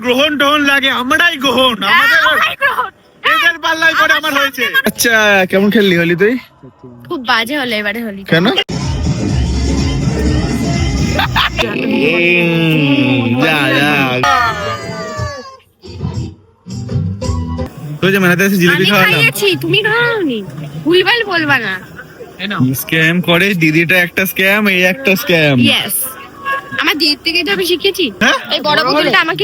গ্রহণ টহন লাগে, আমরাই গ্রহণ, আমাদের এদের পাল্লায় পরে আমার হয়েছে। আচ্ছা কেমন খেললি হোলি তুই? খুব বাজে হলো এবারে হোলি। কেন? তুই যে মেলাতে এসে জিলিপি খাওয়ালাম, তুমি খাওনি, ভুলভাল বলবা না। স্ক্যাম করে দিদিটা, একটা স্ক্যাম, এই একটা স্ক্যাম। ইয়েস, আমার দিদির থেকে তো আমি শিখেছি। এই বড় বোতলটা আমাকে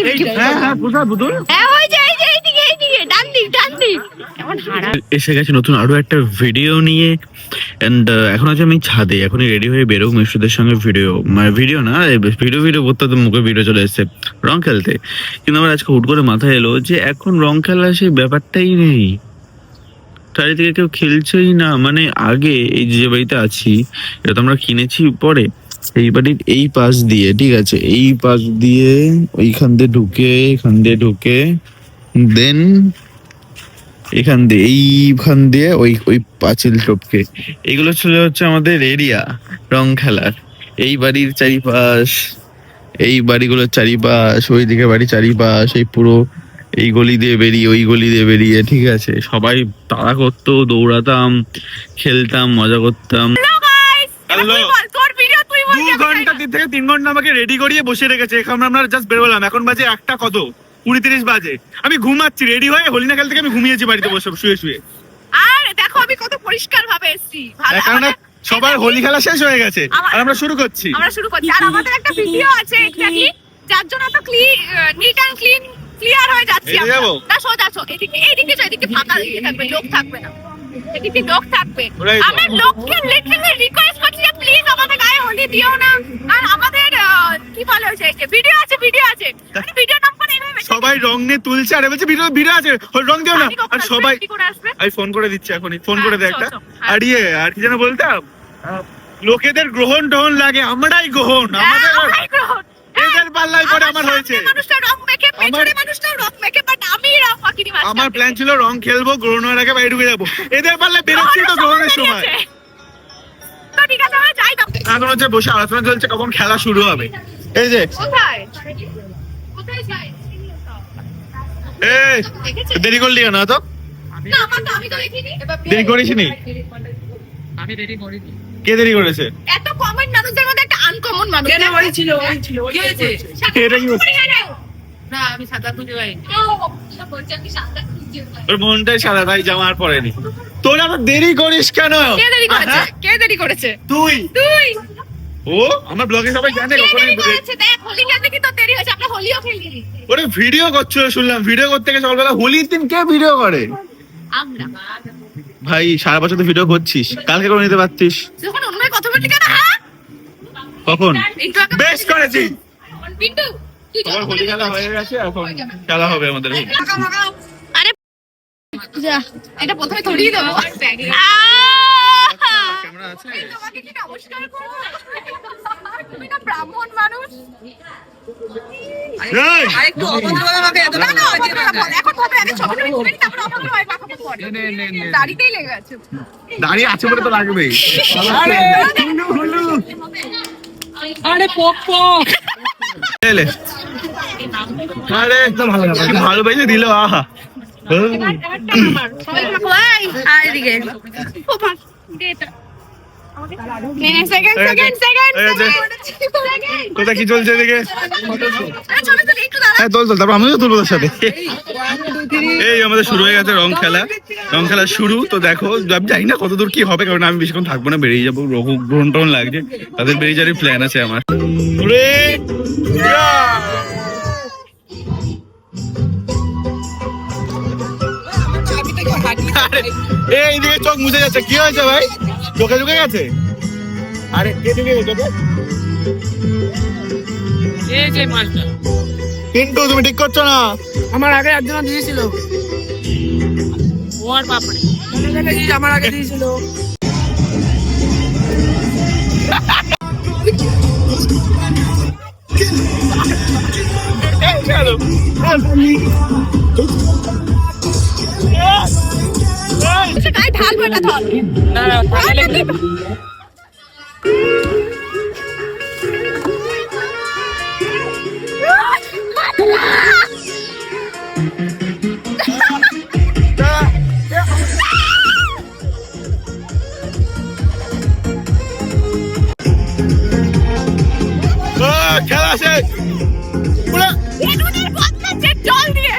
এসে গেছে নতুন আরো একটা ভিডিও নিয়ে। এন্ড এখন আছে আমি ছাদে, এখনই রেডি হয়ে বেরো মিশুদের সঙ্গে ভিডিও না ভিডিও করতে তো মুখে ভিডিও চলে এসেছে রং খেলতে। কিন্তু আমার আজকে হুট করে মাথায় এলো যে এখন রং খেলা সেই ব্যাপারটাই নেই, চারিদিকে কেউ খেলছেই না। মানে আগে এই যে বাড়িতে আছি এটা তো আমরা কিনেছি পরে, এই বাড়ির এই পাশ দিয়ে, ঠিক আছে, এই পাশ দিয়ে ওইখান দিয়ে ঢুকে, এখান দিয়ে ঢুকে, দেন এখান দিয়ে এইখান দিয়ে ওই পাঁচিল টপকে, এগুলো ছিল হচ্ছে আমাদের এরিয়া রং খেলার। এই বাড়ির চারিপাশ, এই বাড়িগুলোর চারিপাশ, ওইদিকে বাড়ি চারিপাশ, এই পুরো এই গলি দিয়ে বেরিয়ে ওই গলি দিয়ে বেরিয়ে, ঠিক আছে, সবাই তাড়া করতো, দৌড়াতাম, খেলতাম, মজা করতাম। 2 ঘন্টা থেকে 3 ঘন্টা আমাকে রেডি করিয়ে বসে রেখেছে। এখন আমরা জাস্ট বেরোলাম, এখন বাজে 1টা কত 20-30 বাজে। আমি ঘুমাচ্ছি, রেডি হয়ে হোলি না খেলতে থেকে আমি ঘুমিয়েছি বাড়িতে বসে শুয়ে। আর দেখো আমি কত পরিষ্কার ভাবে এসেছি, কারণ সবার হোলি খেলা শেষ হয়ে গেছে আর আমরা শুরু করছি। আর আমাদের একটা ভিডিও আছে এখানে, যার জন্য তো নিট এন্ড ক্লিয়ার হয়ে যাচ্ছে। না সোজা এদিকে ফাঁকা থাকবে, লোক থাকবে না, এদিকে লোক থাকবে। আমরা লোককে লিটারালি রিকোয়েস্ট করছি যে প্লিজ আমাদের গায়ে হোলি দিও না। আর আমাদের কি বলে হচ্ছে ভিডিও আছে মানে ভিডিও নাম করে এইভাবে সবাই রং নিয়ে তুলছে আর বলছে ভিডিও আছে, রং দিও না। আর সবাই আমি ফোন করে দিচ্ছি, এখনই ফোন করে দে একটা। আর আর কি যেন বলতাম, লোকেদের গ্রহণ টহন লাগে, আমরাই গ্রহণ, আমাদের এদের পাল্লায় পরে আমার হয়েছে। আমার প্ল্যান ছিল রং খেলবো, গ্রহণ হওয়ার আগে বাইরে ঢুকে যাবো, এদের পাল্লায় বেরোচ্ছি তো গ্রহণের সময়। এখন হচ্ছে বসে আলোচনা চলছে কখন খেলা শুরু হবে। এই যে দেরি করলি না তো? দেরি করিসনি? কে দেরি করেছে? এত কমন মানুষদের মধ্যে একটা আনকমন মানুষ ছিল। কি হয়েছে? এটা কি হচ্ছে? না আমি সাদা খুঁজে পাইনি। ওর মনটাই সাদা, তাই জামা আর পরেনি। তোরা তো দেরি করিস কেন? কে দেরি করেছে? তুই। ও আমার ব্লগে সবাই জানে কখন দেখ হোলি খেলতে কি তো দেরি হয়েছে, আমরা হোলিও খেলিনি। ওরে ভিডিও করছিল শুনলাম, ভিডিও করতে গিয়ে সকালবেলা হোলির দিন কে ভিডিও করে? আমরা। ভাই সারা বছর তো ভিডিও করছিস, কালকে করে নিতে পারতিস। যখন অন্য কথা বললি কেন? হ্যাঁ কখন? বেশ করেছিস। পিন্টু তোমার হোলি খেলা হয়ে গেছে, এখন খেলা হবে আমাদের। আরে যা, এটা প্রথমে ধরিয়ে দেবো। ক্যামেরা আছে? তোমাকে কি নমস্কার করব? তুমি না ব্রাহ্মণ মানুষ। আরেকটু অভদ্রভাবে আমাকে এত না এখন ভাবে আগে ছবিটা তুলে নিই, তারপর অভদ্রভাবে পাঠাবো পরে। দাড়িতেই লেগে আছে। দাঁড়িয়ে আছে বলে তো লাগবেই। আরে পপ এলে আরে একদম ভালো পাইছে দিল। আহা কোথায় কি চলছে এদিকে? হ্যাঁ তোল তারপর আমিও তুলবো তোর সাথে। এই আমাদের শুরু হয়ে গেছে রং খেলা শুরু। তো দেখো আমি জানি না কতদূর কি হবে, কারণ আমি বেশিক্ষণ থাকবো না, বেরিয়ে যাবো। গ্রহণ টহন লাগছে, তাদের বেরিয়ে যাওয়ার প্ল্যান আছে আমার। এইদিকে চোখ মুছে যাচ্ছে, কি হয়েছে ভাই? চোখে ঢুকে গেছে? আরে কে ঢুকে গেছে চোখে? পিন্টু তুমি ঠিক করছো না। আমার আগে একজন দিয়েছিল, ও আর বাপরে আমার আগে দিয়েছিল। ঢালবো এটা ধর। আসে পুরো বেলুনের বদলাচ্ছে জল দিয়ে।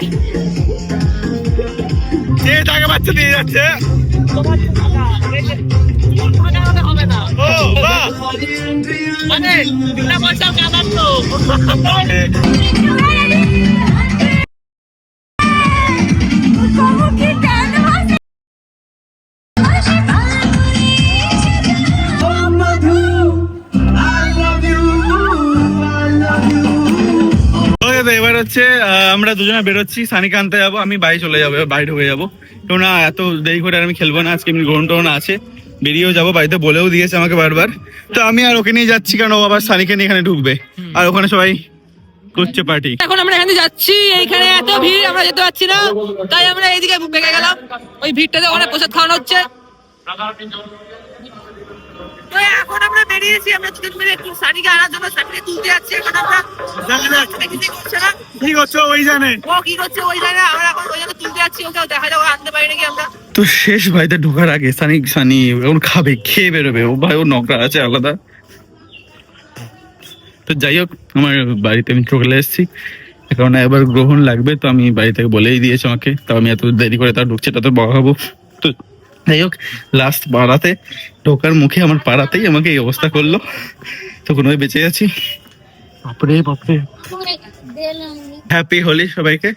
যে টাকা বাচ্চা দিয়ে যাচ্ছে। ও বাহ মানে বিনা পয়সা কামাতো। ওকে তো এবার হচ্ছে আমরা দুজনে বেরোচ্ছি, সানিকে আনতে যাবো, আমি বাড়ি চলে যাবো, বাড়ি ঢুকে যাবো। কেউ না এত দেরি করে আর আমি খেলবো না, আজকে এমনি গ্রহণ টোহণ আছে, বেরিয়েও যাবো, বাড়িতে বলেও দিয়েছে আমাকে বারবার। তো আমি আর ওকে নিয়ে যাচ্ছি, কারণ ও আবার সানিকে নিয়ে এখানে ঢুকবে, আর ওখানে সবাই করছে পার্টি। এখন আমরা এখানে যাচ্ছি, এইখানে এত ভিড় আমরা যেতে পারছি না, তাই আমরা এইদিকে বেঁকে গেলাম। ওই ভিড়টাতে অনেক প্রসাদ খাওয়ানো হচ্ছে। তো এখন আমরা বেরিয়েছি, আমরা দুজন মিলে একটু সানিকে আনার জন্য সানিকে তুলতে যাচ্ছি। এখন আমরা কিছু করছে না, কি করছো ওই জানে, ও কি করছে ওই জায়গা, আমরা এখন ওই জায়গায় তুলতে যাচ্ছি। ওকে দেখা যাবে আনতে পারি নাকি আমরা। তো শেষ বাড়িতে ঢোকার আগে সানি এখন খাবে, খেয়ে বেরোবে, ও ভাই ও নকরা আছে আলাদা। তো যাই হোক, আমার বাড়িতে আমি চলে এসেছি, কারণ এবার গ্রহণ লাগবে, তো আমি বাড়ি থেকে বলেই দিয়েছি আমাকে, তো আমি এত দেরি করে তার ঢুকছে, তা তো বকাবো। তো যাই হোক, লাস্ট পাড়াতে ঢোকার মুখে আমার পাড়াতেই আমাকে এই অবস্থা করলো, তখন ওই বেঁচে আছি। বাপরে বাপরে, হ্যাপি হোলি সবাইকে।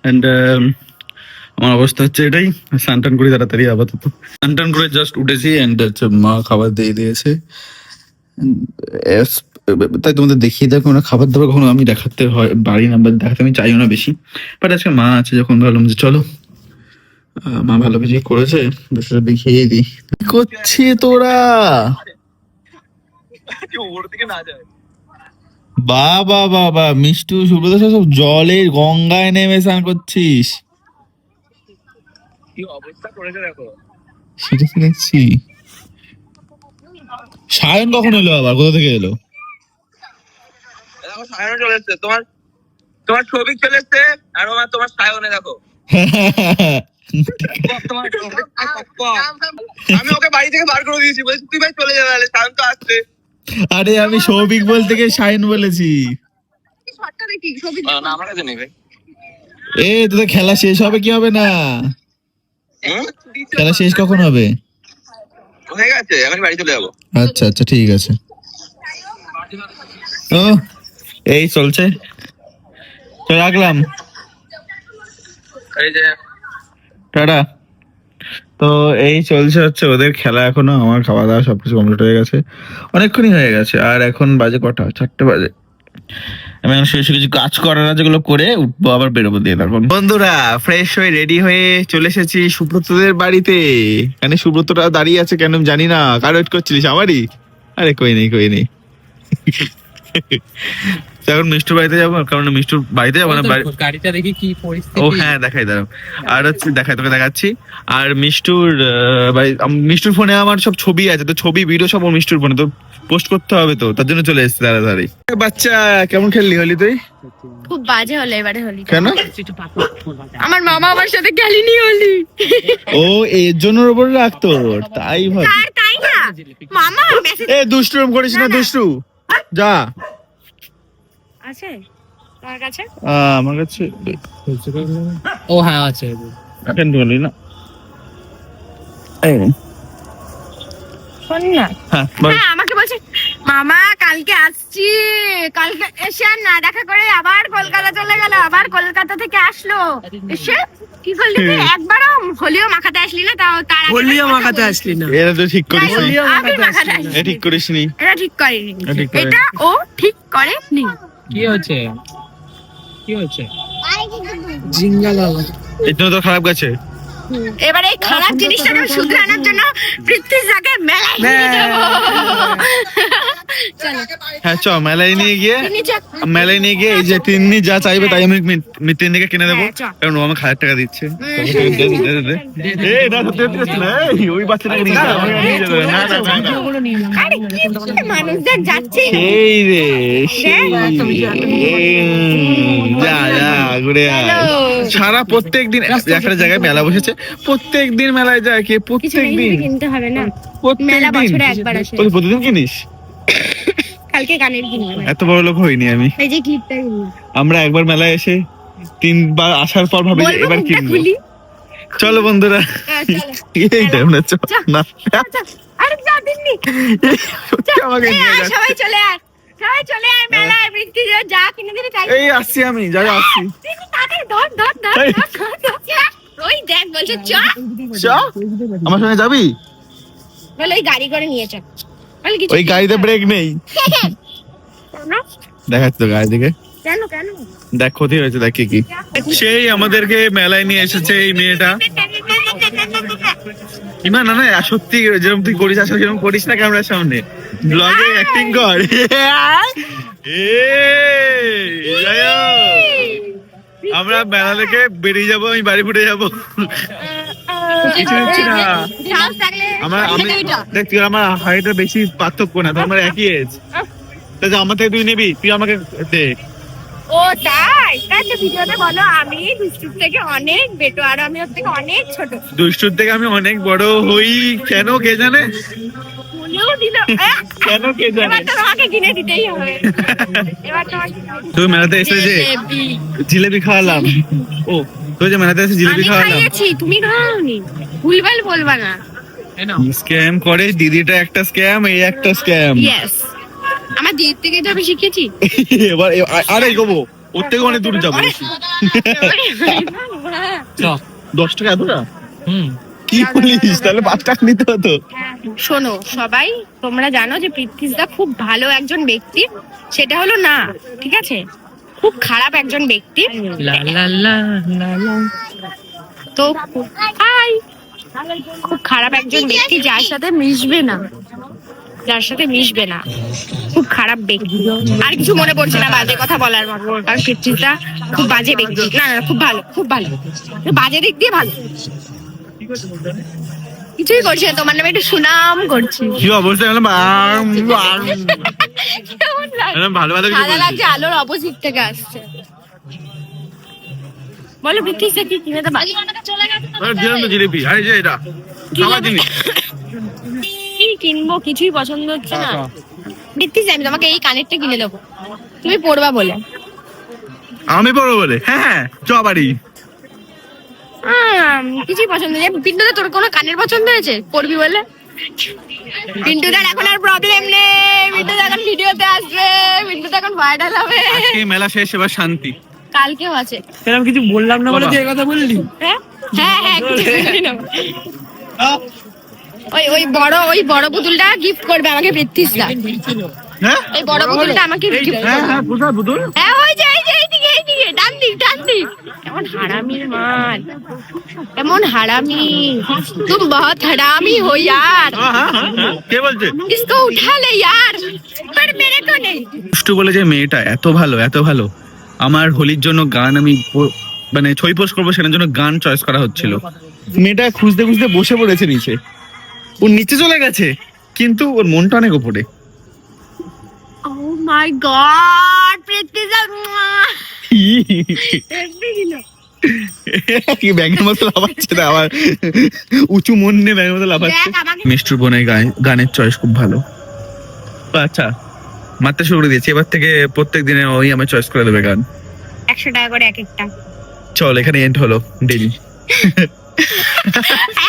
অ্যান্ড আমার অবস্থা হচ্ছে এটাই, স্নান টান করি তাড়াতাড়ি, আপাতত স্নান টান করে জাস্ট উঠেছি, অ্যান্ড মা খাবার দিয়ে দিয়েছে। তাই তোমাদের দেখিয়ে দেখো না, খাবার দাবার কখনো আমি দেখাতে হয় বাড়ি না, দেখাতে আমি চাইও না বেশি, বাট আজকে মা আছে যখন ভাবলাম যে চলো মা ভালো কিছু করেছে, সেটা দেখিয়ে দিই। কি করছি তোরা? বাবা বাবা, মিষ্টু সুব্রত সব জলের গঙ্গায় নেমে স্নান করছিস, কি অবস্থা করেছে দেখো। সেটা তো দেখছি। সায়ন কখন এলো আবার, কোথা থেকে এলো? দেখো সায়ন চলে এসছে, তোমার তোমার ছবি চলে এসছে, আর তোমার সায়নে দেখো। আমি ওকে বাড়ি থেকে বার করে দিয়েছি, বলছি তুই ভাই চলে যাবে, সায়ন তো আসছে। আরে আমি সৌভিক বলতে গিয়ে সায়ন বলেছি। শটটা দেখি ছবি না আমার কাছে নেই ভাই। এ তোদের খেলা শেষ হবে কি হবে না? হুম? খেলা শেষ কখন হবে? হয়ে গেছে, এখন বাড়ি চলে যাবো। আচ্ছা আচ্ছা ঠিক আছে। ও এই চলছে, তো রাখলাম, এই যে টাটা। তো এই চলছে হচ্ছে ওদের খেলা, এখনো আমার খাওয়া দাওয়া সবকিছু কমপ্লিট হয়ে গেছে, অনেকক্ষণই হয়ে গেছে। আর এখন বাজে কটা, 4টে বাজে। আমি এখন শেষ কিছু কাজ করার আছে, যেগুলো করে উঠবো, আবার বেরোবো দিয়ে। তখন বন্ধুরা ফ্রেশ হয়ে রেডি হয়ে চলে এসেছি সুব্রতদের বাড়িতে। এখানে সুব্রতরা দাঁড়িয়ে আছে কেন আমি জানি না, কার ওয়েট করছিলিস আমারই? আরে কই নেই। তো এখন মিষ্টুর বাড়িতে যাবো, কারণ মিষ্টুর বাড়িতে যাবো না, গাড়িটা দেখি কি পরিস্থিতি। ও হ্যাঁ দেখাই দাঁড়াও, আর হচ্ছে তোকে দেখাচ্ছি। আর মিষ্টুর মিষ্টুর ফোনে আমার সব ছবি আছে, তো ছবি ভিডিও সব ওর মিষ্টুর ফোনে, তো পোস্ট করতে হবে, তো তার জন্য চলে এসেছি তাড়াতাড়ি। বাচ্চা কেমন খেললি হোলি তুই? খুব বাজে হলো এবারে হোলি। কেন? আমার মামা আমার সাথে খেলিনি হোলি। ও এর জন্য ওপর রাখতো, তাই ভাব। তাই না মামা মেসেজ এ দুষ্টুম করিস না, দুষ্টু যা। আছে তোমার কাছে? আমার কাছে ও হ্যাঁ আছে, কেন বলি না? শোন না, হ্যাঁ বল। হ্যাঁ আমাকে বলছে মামা কালকে আসছি, কালকে এসে আর না দেখা করে আবার কলকাতা চলে গেল, আবার কলকাতা থেকে আসলো, এসে কি করলি তুই? একবারও হোলিও মাখাতে আসলি না, তাও তার আগে হোলিও কথা মাখাতে বলছিস। আসলি না। এটা তো ঠিক করিস নি, হোলিও আবির মাখাতে মাখাতে আসলি না। আসলি। এটা ঠিক করিস নি। এটা ঠিক করেনি, এটা ঠিক করেনি। এটা ও ঠিক করেনি। কি হচ্ছে জিঙ্গালালা। এটা তো খারাপ গেছে। এবারে এই খারাপ জিনিসটাকে শুধরানোর জন্য পৃথ্বীজাকে মেলায় নিয়ে যাবো। চলো হ্যাঁ চ মেলায় নিয়ে গিয়ে, নিচে মেলায় নিয়ে গিয়ে এই যে তিন্নি যা চাইবে তাই আমি তিন্নিকে কিনে দেবো, হ্যাঁ, চ। কারণ ও আমাকে 1000 টাকা দিচ্ছে। এই না সত্যি সত্যি না, এই ওই বাচ্চাটাকে নিয়ে যাবে, আমাকে নিয়ে যাবে। না না না, না। আরে কি মানুষদের যাচ্ছে সেই রে সেই, যা যা ঘুরে আয়। চলো। সারা প্রত্যেক দিন একটা জায়গায় মেলা বসেছে, প্রত্যেক দিন মেলায় যায় কে? প্রত্যেক দিন, কিনতে হবে না, প্রত্যেক মেলা দিন। বছরে একবার আসে। প্রতিদিন কিনিস? কালকে গানের কিনবো। এত বড় লোক হইনি আমি। এই যে ক্লিপটা কিনবো। আমরা একবার মেলায় এসে 3 বার আসার পর ভাবি যে এবার কিনবো। চলো বন্ধুরা, এইটা আমরা না আরে যা দিননি আমাকে নিয়ে যাচ্ছে। সবাই চলে আয়, সবাই চলে আয় মেলায়, বৃষ্টি যা কিনে দিবি তাই। এই আসছি আমি, যাই আসছি। ধর ধর ধর এই। ওই দেখ বলছে চ চ, আমার সঙ্গে যাবি? বলে ওই গাড়ি করে নিয়ে চল। বলে কিছু ওই গাড়িতে ব্রেক নেই। দেখাচ্ছি তো গাড়ি দিকে, কেন কেন দেখ ক্ষতি হয়েছে, দেখ কি সেই আমাদেরকে মেলায় নিয়ে এসেছে এই মেয়েটা। ইমান না না, সত্যি যেরকম তুই করিস আসলে সেরকম করিস না ক্যামেরার সামনে, ব্লগে অ্যাক্টিং কর। আমরা মেলা থেকে বেরিয়ে যাবো, আমি বাড়ি ফুটে যাবো। কিছু নিচ্ছি না আমার, আমি দেখ তুই আমার হাইটের বেশি পার্থক্য না, তো আমার একই এজ। আমার থেকে তুই নিবি, তুই আমাকে দে। ও তাই তাই তো ভিডিওতে বলো আমি দুষ্টুর থেকে অনেক বেটো আর আমি ওর থেকে অনেক ছোট। দুষ্টুর থেকে আমি অনেক বড় হই কেন কে জানে, বলেও দিল কেন কে জানে। এবার তো তোমাকে কিনে দিতেই হবে, এবার তোমাকে তুই মেলাতে এসে যে জিলেবি খাওয়ালাম, ও তুই যে মেলাতে এসে জিলেবি আমি খাওয়ালাম, খাইয়েছি তুমি খাওনি, ভুলভাল বলবা না। স্ক্যাম করে দিদিটা একটা স্ক্যাম, এই একটা স্ক্যাম। ইয়েস, আমার দিদির থেকে তো আমি শিখেছি। এবার আরে গোবো ওর থেকে অনেক দূরে যাবো। 10 টাকা এতটা কি বলিস, তাহলে 5 টাকা নিতে হতো। শোনো সবাই, তোমরা জানো যে পৃথ্বীদা খুব ভালো একজন ব্যক্তি, সেটা হলো না, ঠিক আছে, খুব খারাপ একজন ব্যক্তি। তো হাই, খুব খারাপ একজন ব্যক্তি, যার সাথে মিশবে না, যার সাথে মিশবে না, খুব খারাপ ব্যক্তি। আর কিছু মনে পড়ছে না বাজে কথা বলার মতো, কারণ পৃথ্বীদা খুব বাজে ব্যক্তি। না না, খুব ভালো, খুব ভালো, বাজে দিক দিয়ে ভালো, কিছুই করছে না, তোমার নামে একটু সুনাম করছি। কি অবস্থা, কেমন ভালো ভালো কিছু ভালো লাগছে, আলোর অপোজিট থেকে আসছে। বলো পৃথ্বীদা কি কিনে দেবা? দিলাম তো জিলিপি, আরে যে এটা খাওয়া জিনিস। কি কিনবো কিছুই পছন্দ হচ্ছে না। পৃথ্বীদা আমি তোমাকে এই কানেরটা কিনে দেবো, তুমি পড়বা বলে। আমি বড় বলে? হ্যাঁ হ্যাঁ, চ বাড়ি। কিছুই পছন্দ নেই। পিন্টুদা তোর কোনো কানের পছন্দ হয়েছে পড়বি বলে? পিন্টুদার এখন আর প্রবলেম নেই, পিন্টুদা এখন ভিডিওতে আসবে, পিন্টুদা এখন ভাইরাল হবে। আজকে মেলা শেষ, এবার শান্তি। কালকেও আছে। এরকম কিছু বললাম না বলে যে এই কথা বললি। হ্যাঁ হ্যাঁ হ্যাঁ, কিছু বলি না। ওই বড় পুতুলটা গিফট করবে আমাকে পৃথ্বীদা। হ্যাঁ এই বড় পুতুলটা আমাকে গিফট হ্যাঁ করবে। হ্যাঁ, কোথায় বুদুল? হ্যাঁ ওই যে এইদিকে এইদিকে, ডান দিক ডান দিক। এমন হারামির মাল, এমন হারামি, তুম বহুত হারামি হো यार। হ্যাঁ, কে বলছে? इसको उठा ले यार, पर मेरे को नहीं। দুষ্টু বলে যে মেয়েটা এত ভালো, এত ভালো। আমার হোলির জন্য গান আমি মানে ছই পোস্ট করবো, সেটার জন্য গান চয়েস করা হচ্ছিল। মেয়েটা খুঁজতে খুঁজতে বসে পড়েছে নিচে, ওর নিচে চলে গেছে, কিন্তু ওর মনটা অনেক উপরে। Oh my god, পৃথ্বীদা কি ব্যাঙের মতো লাফাচ্ছে না, আবার উঁচু মন নিয়ে ব্যাঙের মতো লাফাচ্ছে। দেখ আমাকে। মিষ্টুর বোনের গানের চয়েস খুব ভালো। আচ্ছা, মাত্রা শুরু করে দিয়েছি, এবার থেকে প্রত্যেক দিনে ওই আমার চয়েস করে দেবে গান। 100 টাকা করে এক একটা। চল এখানে এন্ড হলো ডিল।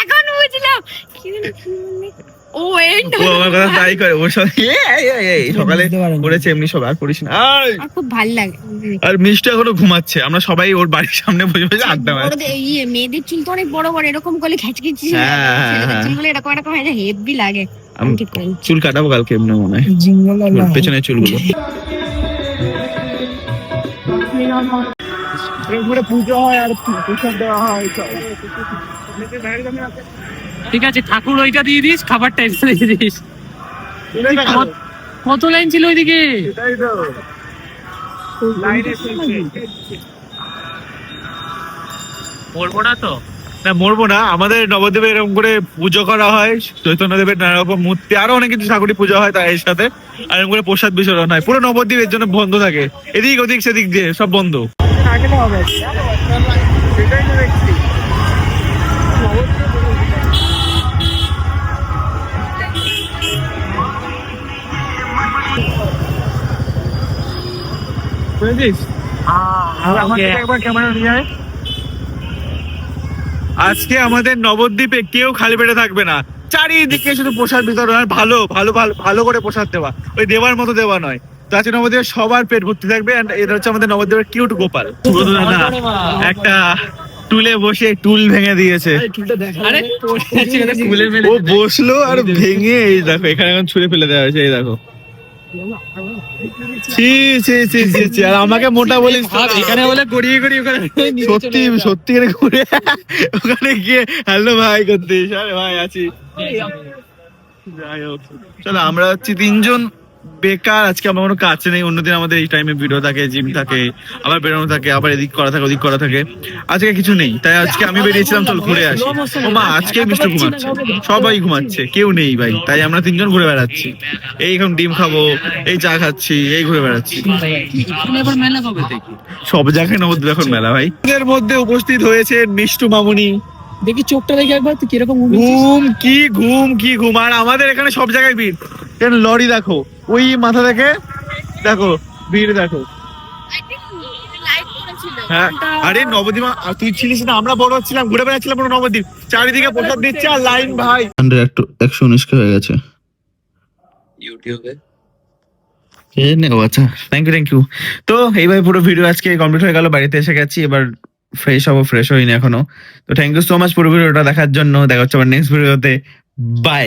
এখন বুঝলাম ও এন্ড ও আমার কথা তাই করে, ওর সঙ্গে সকালে করেছে এমনি, সব আর করিস না। আর খুব ভালো লাগে। আর মিষ্টি এখনো ঘুমাচ্ছে, আমরা সবাই ওর বাড়ির সামনে বসে বসে আড্ডা মারছি। বড়দের মেয়েদের চুল তো অনেক বড় বড়, এরকম করলে খেচকিচি, হ্যাঁ। চুলগুলো এরকম এরকম হয়, হেভি লাগে। আমি ঠিক করে চুল কাটাবো কালকে এমনি মনে হয়, ওর পেছনে চুলগুলো। পুজো হয় আর প্রসাদ দেওয়া হয়। ঠিক আছে, ঠাকুর ওইটা দিয়ে দিস, খাবারটা এক্সট্রা দিয়ে দিস। কত লাইন ছিল ওইদিকে? মরবো না তো? না মরবো না, আমাদের নবদ্বীপে এরকম করে পুজো করা হয়, চৈতন্যদেবের নানা রকম মূর্তি, আরো অনেক কিছু ঠাকুরের পুজো হয় তার সাথে, আর এরকম করে প্রসাদ বিতরণ হয়। পুরো নবদ্বীপ এর জন্য বন্ধ থাকে, এদিক ওদিক সেদিক দিয়ে সব বন্ধ। একবার ক্যামেরা নিয়ে আয়। আজকে আমাদের নবদ্বীপে কেউ খালি পেটে থাকবে না, চারিদিকে শুধু প্রসাদ বিতরণ, আর ভালো ভালো ভালো ভালো করে প্রসাদ দেওয়া, ওই দেওয়ার মতো দেওয়া নয়। তো আজকে নবদ্বীপে সবার পেট ভর্তি থাকবে। and এটা হচ্ছে আমাদের নবদ্বীপের কিউট গোপাল। একটা টুলে বসে টুল ভেঙে দিয়েছে, ও বসলো আর ভেঙে এই দেখো এখানে এখন ছুঁড়ে ফেলে দেওয়া হয়েছে। এই দেখো, ছি ছি ছি ছি ছি। আর আমাকে মোটা বলিস এখানে বলে গড়িয়ে গড়িয়ে ওখানে সত্যি সত্যি করে ঘুরে ওখানে গিয়ে হ্যালো ভাই করতিস। আরে ভাই আছি। যাই হোক, চলো আমরা হচ্ছি তিনজন বেকার। আজকে আমার কোনো কাজ নেই, অন্যদিন আমাদের এই টাইমে ভিডিও থাকে, জিম থাকে, আবার বেরোনো থাকে, আবার এদিক করা থাকে ওদিক করা থাকে। আজকে কিছু নেই, তাই আজকে আমি বেরিয়েছিলাম চল ঘুরে আসি। ও মা, আজকে মিষ্টি ঘুমাচ্ছে, সবাই ঘুমাচ্ছে, কেউ নেই ভাই, তাই আমরা তিনজন ঘুরে বেড়াচ্ছি। এই এখন ডিম খাবো, এই চা খাচ্ছি, এই ঘুরে বেড়াচ্ছি। সব জায়গায় নবদ্বীপ এখন মেলা ভাই। এদের মধ্যে উপস্থিত হয়েছে মিষ্টু মামুনি। দেখি চোখটা দেখে একবার তুই কিরকম ঘুম কি ঘুম কি ঘুম। আর আমাদের এখানে সব জায়গায় ভিড়, এখানে লরি দেখো, ওই মাথা থেকে দেখো ভিড় দেখো। লাইভ করেছিল। হ্যাঁ, আরে নবদ্বীপ আর তুই ছিলিস না, আমরা বড় ছিলাম, ঘুরে বেড়াচ্ছিলাম পুরো নবদ্বীপ, চারিদিকে প্রসাদ দিচ্ছে আর লাইন ভাই। 119 হয়ে গেছে ইউটিউবে। আচ্ছা, থ্যাংক ইউ। তো এইভাবে পুরো ভিডিও আজকে কমপ্লিট হয়ে গেল, বাড়িতে এসে গেছি, এবার ফ্রেশ হবো, ফ্রেশ হইনি এখনো। তো থ্যাংক ইউ সো মাচ পুরো ভিডিওটা দেখার জন্য। দেখা হচ্ছে আবার নেক্সট ভিডিওতে, বাই।